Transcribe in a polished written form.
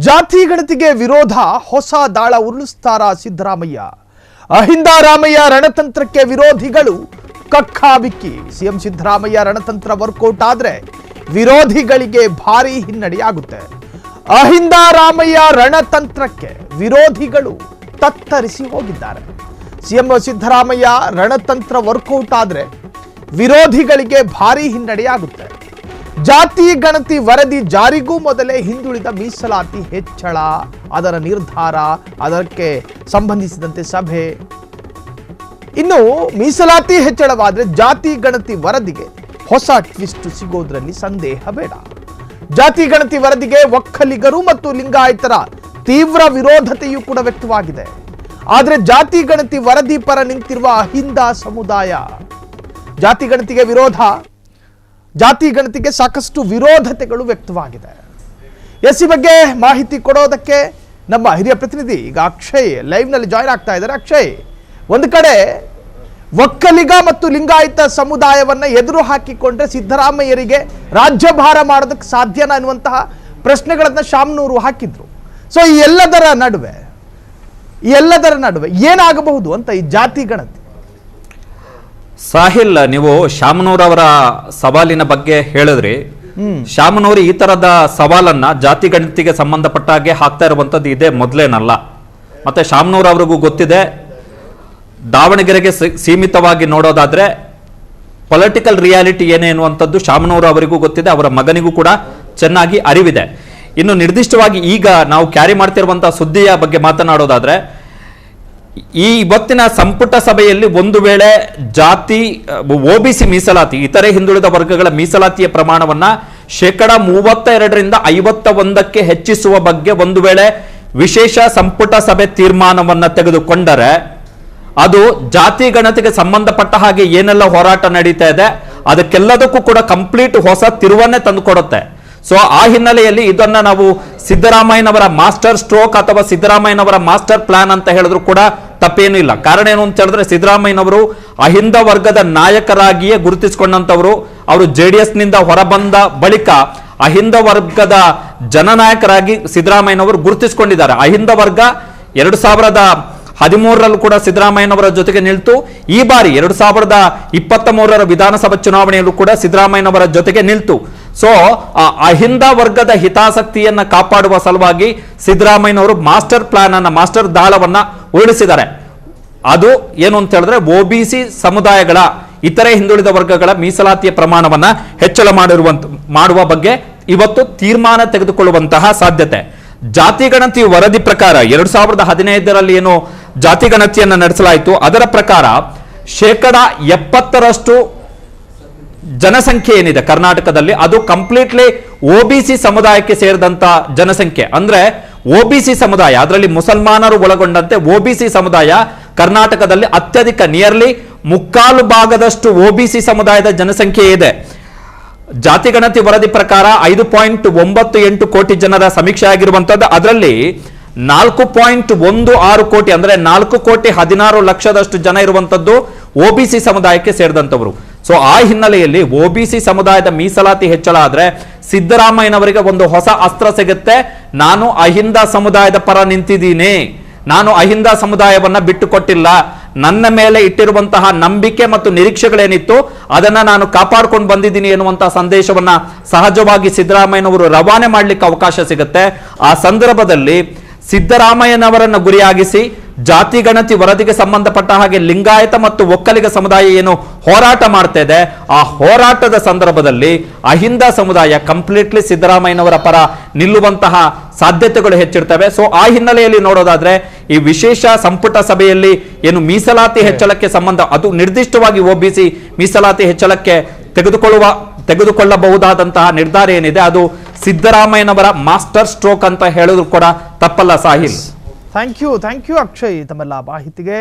ಜಾತಿ ಗಣತಿಗೆ ವಿರೋಧ ಹೊಸ ದಾಳ ಉರುಳಿಸ್ತಾರ ಸಿದ್ದರಾಮಯ್ಯ. ಅಹಿಂದ ರಾಮಯ್ಯ ರಣತಂತ್ರಕ್ಕೆ ವಿರೋಧಿಗಳು ಕಕ್ಕಾಬಿಕ್ಕಿ. ಸಿಎಂ ಸಿದ್ದರಾಮಯ್ಯ ರಣತಂತ್ರ ವರ್ಕೌಟ್ ಆದ್ರೆ ವಿರೋಧಿಗಳಿಗೆ ಭಾರಿ ಹಿನ್ನಡೆಯಾಗುತ್ತೆ. ಅಹಿಂದ ರಾಮಯ್ಯ ರಣತಂತ್ರಕ್ಕೆ ವಿರೋಧಿಗಳು ತತ್ತರಿಸಿ ಹೋಗಿದ್ದಾರೆ. ಸಿಎಂ ಸಿದ್ದರಾಮಯ್ಯ ರಣತಂತ್ರ ವರ್ಕೌಟ್ ಆದ್ರೆ ವಿರೋಧಿಗಳಿಗೆ ಭಾರಿ ಹಿನ್ನಡೆಯಾಗುತ್ತೆ. ಜಾತಿ ಗಣತಿ ವರದಿ ಜಾರಿಗೂ ಮೊದಲೇ ಹಿಂದುಳಿದ ಮೀಸಲಾತಿ ಹೆಚ್ಚಳ, ಅದರ ನಿರ್ಧಾರ, ಅದಕ್ಕೆ ಸಂಬಂಧಿಸಿದಂತೆ ಸಭೆ. ಇನ್ನು ಮೀಸಲಾತಿ ಹೆಚ್ಚಳವಾದ್ರೆ ಜಾತಿ ಗಣತಿ ವರದಿಗೆ ಹೊಸ ಟ್ವಿಸ್ಟ್ ಸಿಗೋದ್ರಲ್ಲಿ ಸಂದೇಹ ಬೇಡ. ಜಾತಿ ಗಣತಿ ವರದಿಗೆ ಒಕ್ಕಲಿಗರು ಮತ್ತು ಲಿಂಗಾಯತರ ತೀವ್ರ ವಿರೋಧತೆಯೂ ಕೂಡ ವ್ಯಕ್ತವಾಗಿದೆ. ಆದರೆ ಜಾತಿ ಗಣತಿ ವರದಿ ಪರ ನಿಂತಿರುವ ಅಹಿಂದ ಸಮುದಾಯ ಜಾತಿ ಗಣತಿಗೆ ವಿರೋಧ, ಜಾತಿ ಗಣತಿಗೆ ಸಾಕಷ್ಟು ವಿರೋಧತೆಗಳು ವ್ಯಕ್ತವಾಗಿದೆ. ಈ ಬಗ್ಗೆ ಮಾಹಿತಿ ಕೊಡೋದಕ್ಕೆ ನಮ್ಮ ಹಿರಿಯ ಪ್ರತಿನಿಧಿ ಈಗ ಅಕ್ಷಯ್ ಲೈವ್ ನಲ್ಲಿ ಜಾಯಿನ್ ಆಗ್ತಾ ಇದ್ದಾರೆ. ಅಕ್ಷಯ್, ಒಂದು ಕಡೆ ಒಕ್ಕಲಿಗ ಮತ್ತು ಲಿಂಗಾಯತ ಸಮುದಾಯವನ್ನ ಎದುರು ಹಾಕಿಕೊಂಡ್ರೆ ಸಿದ್ದರಾಮಯ್ಯರಿಗೆ ರಾಜ್ಯಭಾರ ಮಾಡೋದಕ್ಕೆ ಸಾಧ್ಯನಾ ಅನ್ನುವಂತಹ ಪ್ರಶ್ನೆಗಳನ್ನ ಶಾಮನೂರು ಹಾಕಿದ್ರು. ಸೊ ಈ ಎಲ್ಲದರ ನಡುವೆ ಏನಾಗಬಹುದು ಅಂತ ಈ ಜಾತಿ ಗಣತಿ. ಸಾಹಿಲ್, ನೀವು ಶಾಮನೂರ್ ಅವರ ಸವಾಲಿನ ಬಗ್ಗೆ ಹೇಳಿದ್ರಿ. ಶಾಮನೂರ್ ಈ ತರದ ಸವಾಲನ್ನ ಜಾತಿ ಗಣತಿಗೆ ಸಂಬಂಧಪಟ್ಟ ಹಾಗೆ ಹಾಕ್ತಾ ಇರುವಂತದ್ದು ಇದೇ ಮೊದಲೇನಲ್ಲ. ಮತ್ತೆ ಶಾಮನೂರ್ ಅವ್ರಿಗೂ ಗೊತ್ತಿದೆ, ದಾವಣಗೆರೆಗೆ ಸೀಮಿತವಾಗಿ ನೋಡೋದಾದ್ರೆ ಪೊಲಿಟಿಕಲ್ ರಿಯಾಲಿಟಿ ಏನೇನುವಂಥದ್ದು ಶಾಮನೂರ್ ಅವರಿಗೂ ಗೊತ್ತಿದೆ, ಅವರ ಮಗನಿಗೂ ಕೂಡ ಚೆನ್ನಾಗಿ ಅರಿವಿದೆ. ಇನ್ನು ನಿರ್ದಿಷ್ಟವಾಗಿ ಈಗ ನಾವು ಕ್ಯಾರಿ ಮಾಡ್ತಿರುವಂತಹ ಸುದ್ದಿಯ ಬಗ್ಗೆ ಮಾತನಾಡೋದಾದ್ರೆ, ಈ ಇವತ್ತಿನ ಸಂಪುಟ ಸಭೆಯಲ್ಲಿ ಒಂದು ವೇಳೆ ಜಾತಿ ಒಬಿಸಿ ಮೀಸಲಾತಿ, ಇತರೆ ಹಿಂದುಳಿದ ವರ್ಗಗಳ ಮೀಸಲಾತಿಯ ಪ್ರಮಾಣವನ್ನ 32% 51% ಹೆಚ್ಚಿಸುವ ಬಗ್ಗೆ ಒಂದು ವೇಳೆ ವಿಶೇಷ ಸಂಪುಟ ಸಭೆ ತೀರ್ಮಾನವನ್ನ ತೆಗೆದುಕೊಂಡರೆ ಅದು ಜಾತಿ ಗಣತಿಗೆ ಸಂಬಂಧಪಟ್ಟ ಹಾಗೆ ಏನೆಲ್ಲ ಹೋರಾಟ ನಡೀತಾ ಇದೆ ಅದಕ್ಕೆಲ್ಲದಕ್ಕೂ ಕೂಡ ಕಂಪ್ಲೀಟ್ ಹೊಸ ತಿರುವನ್ನೇ ತಂದುಕೊಡುತ್ತೆ. ಸೊ ಆ ಹಿನ್ನೆಲೆಯಲ್ಲಿ ಇದನ್ನ ನಾವು ಸಿದ್ದರಾಮಯ್ಯನವರ ಮಾಸ್ಟರ್ ಸ್ಟ್ರೋಕ್ ಅಥವಾ ಸಿದ್ದರಾಮಯ್ಯನವರ ಮಾಸ್ಟರ್ ಪ್ಲಾನ್ ಅಂತ ಹೇಳಿದ್ರು ಕೂಡ ತಪ್ಪೇನೂ ಇಲ್ಲ. ಕಾರಣ ಏನು ಅಂತ ಹೇಳಿದ್ರೆ, ಸಿದ್ದರಾಮಯ್ಯನವರು ಅಹಿಂದ ವರ್ಗದ ನಾಯಕರಾಗಿಯೇ ಗುರುತಿಸಿಕೊಂಡಂತವರು. ಅವರು JDS ನಿಂದ ಹೊರಬಂದ ಬಳಿಕ ಅಹಿಂದ ವರ್ಗದ ಜನನಾಯಕರಾಗಿ ಸಿದ್ದರಾಮಯ್ಯನವರು ಗುರುತಿಸಿಕೊಂಡಿದ್ದಾರೆ. ಅಹಿಂದ ವರ್ಗ 2013ರಲ್ಲೂ ಕೂಡ ಸಿದ್ದರಾಮಯ್ಯನವರ ಜೊತೆಗೆ ನಿಲ್ತು. ಈ ಬಾರಿ 2023ರ ವಿಧಾನಸಭಾ ಚುನಾವಣೆಯಲ್ಲೂ ಕೂಡ ಸಿದ್ದರಾಮಯ್ಯನವರ ಜೊತೆಗೆ ನಿಲ್ತು. ಸೊ ಅಹಿಂದ ವರ್ಗದ ಹಿತಾಸಕ್ತಿಯನ್ನ ಕಾಪಾಡುವ ಸಲುವಾಗಿ ಸಿದ್ದರಾಮಯ್ಯನವರು ಮಾಸ್ಟರ್ ಪ್ಲಾನ್ ಅನ್ನ, ಮಾಸ್ಟರ್ ದಾಳವನ್ನ ಉರುಳಿಸಿದ್ದಾರೆ. ಅದು ಏನು ಅಂತ ಹೇಳಿದ್ರೆ, ಒಬಿಸಿ ಸಮುದಾಯಗಳ ಇತರೆ ಹಿಂದುಳಿದ ವರ್ಗಗಳ ಮೀಸಲಾತಿಯ ಪ್ರಮಾಣವನ್ನ ಹೆಚ್ಚಳ ಮಾಡುವ ಬಗ್ಗೆ ಇವತ್ತು ತೀರ್ಮಾನ ತೆಗೆದುಕೊಳ್ಳುವಂತಹ ಸಾಧ್ಯತೆ. ಜಾತಿ ಗಣತಿ ವರದಿ ಪ್ರಕಾರ 2015ರಲ್ಲಿ ಏನು ಜಾತಿ ಗಣತಿಯನ್ನ ನಡೆಸಲಾಯಿತು, ಅದರ ಪ್ರಕಾರ 70% ಜನಸಂಖ್ಯೆ ಏನಿದೆ ಕರ್ನಾಟಕದಲ್ಲಿ ಅದು ಕಂಪ್ಲೀಟ್ಲಿ ಒಬಿಸಿ ಸಮುದಾಯಕ್ಕೆ ಸೇರಿದಂತ ಜನಸಂಖ್ಯೆ. ಅಂದ್ರೆ ಒಬಿಸಿ ಸಮುದಾಯ, ಅದರಲ್ಲಿ ಮುಸಲ್ಮಾನರು ಒಳಗೊಂಡಂತೆ ಒಬಿಸಿ ಸಮುದಾಯ ಕರ್ನಾಟಕದಲ್ಲಿ ಅತ್ಯಧಿಕ, ನಿಯರ್ಲಿ 3/4 ಒಬಿಸಿ ಸಮುದಾಯದ ಜನಸಂಖ್ಯೆ ಇದೆ. ಜಾತಿ ಗಣತಿ ವರದಿ ಪ್ರಕಾರ 5.98 ಕೋಟಿ ಜನರ ಸಮೀಕ್ಷೆ ಆಗಿರುವಂತದ್ದು. ಅದರಲ್ಲಿ 4.16 ಕೋಟಿ ಅಂದ್ರೆ 4,16,00,000 ಜನ ಇರುವಂತದ್ದು ಒಬಿಸಿ ಸಮುದಾಯಕ್ಕೆ ಸೇರಿದಂತವರು. ಸೊ ಆ ಹಿನ್ನೆಲೆಯಲ್ಲಿ ಒಬಿಸಿ ಸಮುದಾಯದ ಮೀಸಲಾತಿ ಹೆಚ್ಚಳ ಆದ್ರೆ ಸಿದ್ದರಾಮಯ್ಯನವರಿಗೆ ಒಂದು ಹೊಸ ಅಸ್ತ್ರ ಸಿಗುತ್ತೆ. ನಾನು ಅಹಿಂದ ಸಮುದಾಯದ ಪರ ನಿಂತಿದ್ದೀನಿ, ನಾನು ಅಹಿಂದ ಸಮುದಾಯವನ್ನ ಬಿಟ್ಟುಕೊಟ್ಟಿಲ್ಲ, ನನ್ನ ಮೇಲೆ ಇಟ್ಟಿರುವಂತಹ ನಂಬಿಕೆ ಮತ್ತು ನಿರೀಕ್ಷೆಗಳೇನಿತ್ತು ಅದನ್ನ ನಾನು ಕಾಪಾಡ್ಕೊಂಡು ಬಂದಿದ್ದೀನಿ ಎನ್ನುವಂತಹ ಸಂದೇಶವನ್ನ ಸಹಜವಾಗಿ ಸಿದ್ದರಾಮಯ್ಯನವರು ರವಾನೆ ಮಾಡ್ಲಿಕ್ಕೆ ಅವಕಾಶ ಸಿಗುತ್ತೆ. ಆ ಸಂದರ್ಭದಲ್ಲಿ ಸಿದ್ದರಾಮಯ್ಯನವರನ್ನ ಗುರಿಯಾಗಿಸಿ ಜಾತಿ ಗಣತಿ ವರದಿಗೆ ಸಂಬಂಧಪಟ್ಟ ಹಾಗೆ ಲಿಂಗಾಯತ ಮತ್ತು ಒಕ್ಕಲಿಗ ಸಮುದಾಯ ಏನು ಹೋರಾಟ ಮಾಡ್ತಾ ಇದೆ, ಆ ಹೋರಾಟದ ಸಂದರ್ಭದಲ್ಲಿ ಅಹಿಂದ ಸಮುದಾಯ ಕಂಪ್ಲೀಟ್ಲಿ ಸಿದ್ದರಾಮಯ್ಯನವರ ಪರ ನಿಲ್ಲುವಂತಹ ಸಾಧ್ಯತೆಗಳು ಹೆಚ್ಚಿರ್ತವೆ. ಸೊ ಆ ಹಿನ್ನೆಲೆಯಲ್ಲಿ ನೋಡೋದಾದ್ರೆ ಈ ವಿಶೇಷ ಸಂಪುಟ ಸಭೆಯಲ್ಲಿ ಏನು ಮೀಸಲಾತಿ ಹೆಚ್ಚಳಕ್ಕೆ ಸಂಬಂಧ, ಅದು ನಿರ್ದಿಷ್ಟವಾಗಿ ಒಬಿಸಿ ಮೀಸಲಾತಿ ಹೆಚ್ಚಳಕ್ಕೆ ತೆಗೆದುಕೊಳ್ಳಬಹುದಾದಂತಹ ನಿರ್ಧಾರ ಏನಿದೆ ಅದು ಸಿದ್ದರಾಮಯ್ಯನವರ ಮಾಸ್ಟರ್ ಸ್ಟ್ರೋಕ್ ಅಂತ ಹೇಳಿದ್ರು ಕೂಡ ತಪ್ಪಲ್ಲ. ಸಾಹಿಲ್, ಥ್ಯಾಂಕ್ ಯು ಅಕ್ಷಯ್ ತಮ್ಮೆಲ್ಲ ಮಾಹಿತಿಗೆ.